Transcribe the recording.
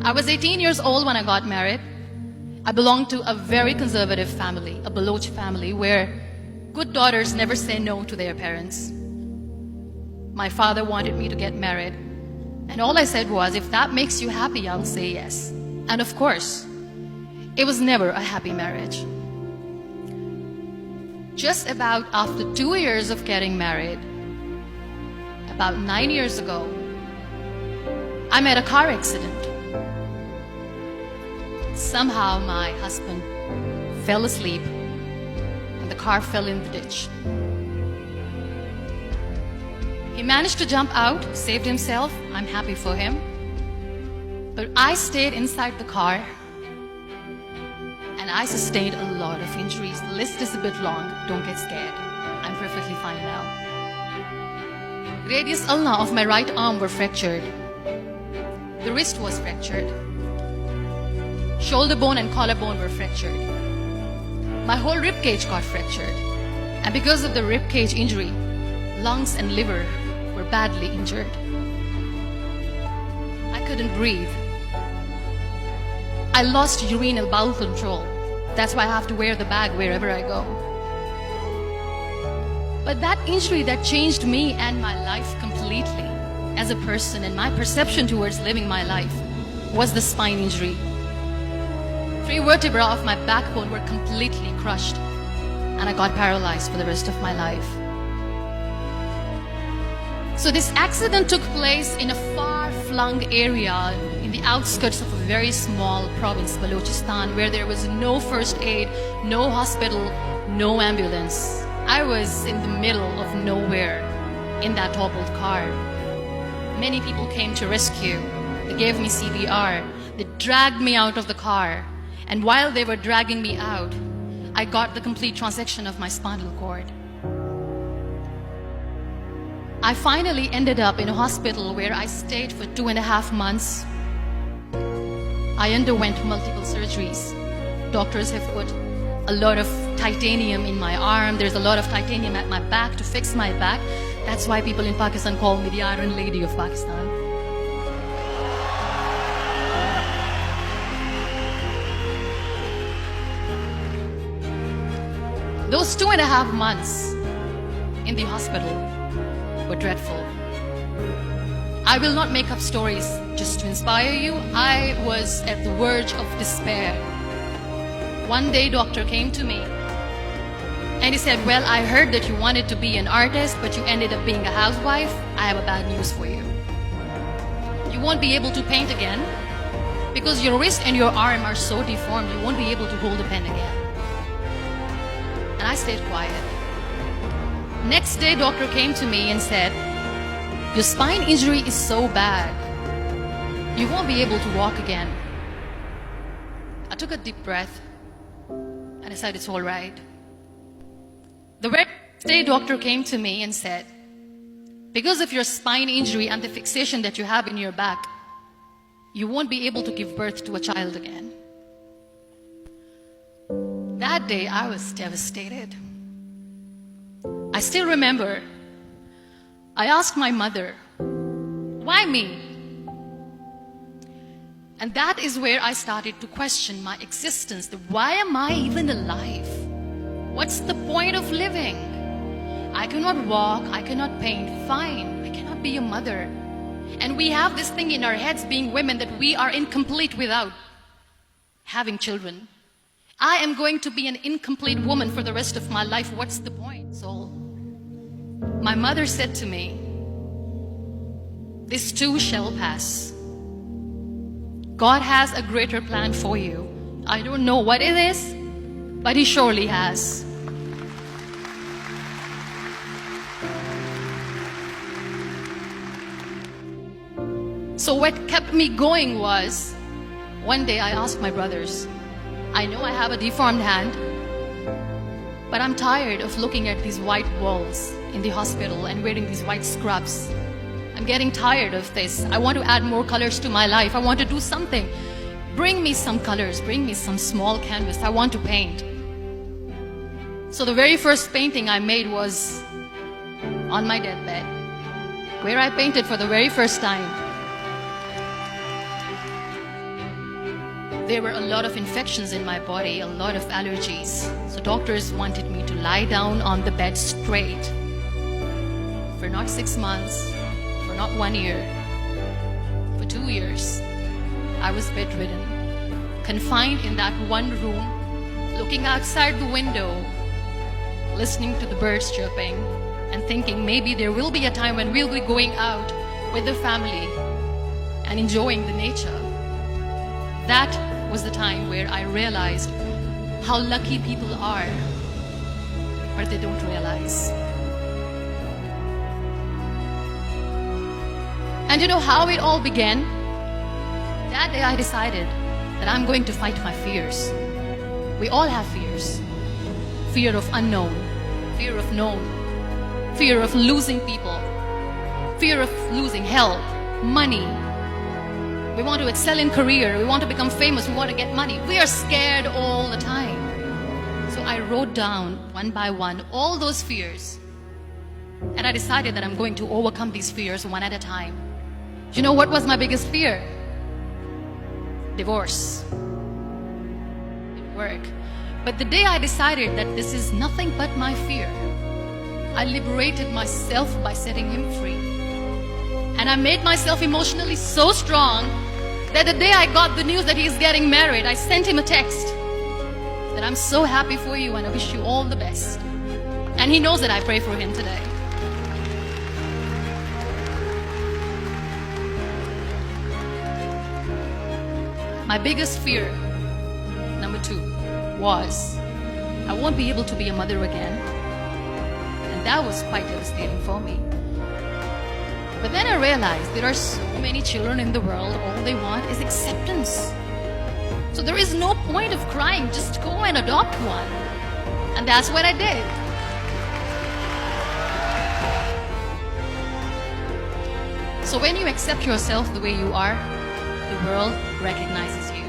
I was 18 years old when I got married. I belonged to a very conservative family, a Baloch family, where good daughters never say no to their parents. My father wanted me to get married, and all I said was, if that makes you happy, I'll say yes. And of course, it was never a happy marriage. Just about after 2 years of getting married, about 9 years ago, I met a car accident. Somehow my husband fell asleep and the car fell in the ditch. He managed to jump out, saved himself. I'm happy for him. But I stayed inside the car and I sustained a lot of injuries. The list is a bit long. Don't get scared. I'm perfectly fine now. Radius ulna of my right arm were fractured. The wrist was fractured. Shoulder bone and collarbone were fractured. My whole rib cage got fractured. And because of the rib cage injury, lungs and liver were badly injured. I couldn't breathe. I lost urinary bowel control. That's why I have to wear the bag wherever I go. But that injury that changed me and my life completely as a person and my perception towards living my life was the spine injury. 3 vertebrae of my backbone were completely crushed and I got paralyzed for the rest of my life. So this accident took place in a far-flung area in the outskirts of a very small province, Balochistan, where there was no first aid, no hospital, no ambulance. I was in the middle of nowhere in that toppled car. Many people came to rescue. They gave me CPR. They dragged me out of the car. And while they were dragging me out, I got the complete transection of my spinal cord. I finally ended up in a hospital where I stayed for 2.5 months. I underwent multiple surgeries. Doctors have put a lot of titanium in my arm. There's a lot of titanium at my back to fix my back. That's why people in Pakistan call me the Iron Lady of Pakistan. Those 2.5 months in the hospital were dreadful. I will not make up stories just to inspire you. I was at the verge of despair. One day, doctor came to me and he said, well, I heard that you wanted to be an artist, but you ended up being a housewife. I have a bad news for you. You won't be able to paint again because your wrist and your arm are so deformed, you won't be able to hold a pen again. And I stayed quiet. Next day, doctor came to me and said, your spine injury is so bad, you won't be able to walk again. I took a deep breath and I said, it's all right. The very next day, doctor came to me and said, because of your spine injury and the fixation that you have in your back, you won't be able to give birth to a child again. That day, I was devastated. I still remember, I asked my mother, why me? And that is where I started to question my existence. Why am I even alive? What's the point of living? I cannot walk, I cannot paint, fine, I cannot be a mother. And we have this thing in our heads, being women, that we are incomplete without having children. I am going to be an incomplete woman for the rest of my life. What's the point? So my mother said to me, this too shall pass. God has a greater plan for you. I don't know what it is, but He surely has. So what kept me going was, one day I asked my brothers, I know I have a deformed hand, but I'm tired of looking at these white walls in the hospital and wearing these white scrubs. I'm getting tired of this. I want to add more colors to my life. I want to do something. Bring me some colors. Bring me some small canvas. I want to paint. So the very first painting I made was on my deathbed, where I painted for the very first time. There were a lot of infections in my body, a lot of allergies. So doctors wanted me to lie down on the bed straight for not 6 months, for not 1 year, for 2 years. I was bedridden, confined in that one room, looking outside the window, listening to the birds chirping, and thinking maybe there will be a time when we'll be going out with the family and enjoying the nature. That was the time where I realized how lucky people are, but they don't realize. And you know how it all began? That day I decided that I'm going to fight my fears. We all have fears. Fear of unknown, fear of known, fear of losing people, fear of losing health, money. We want to excel in career, we want to become famous, we want to get money. We are scared all the time. So I wrote down one by one all those fears. And I decided that I'm going to overcome these fears one at a time. You know what was my biggest fear? Divorce. It didn't work. But the day I decided that this is nothing but my fear, I liberated myself by setting him free. And I made myself emotionally so strong that the day I got the news that he's getting married, I sent him a text that I'm so happy for you and I wish you all the best. And he knows that I pray for him today. My biggest fear, number 2, was I won't be able to be a mother again. And that was quite devastating for me. But then I realized there are so many children in the world, all they want is acceptance. So there is no point of crying, just go and adopt one. And that's what I did. So when you accept yourself the way you are, the world recognizes you.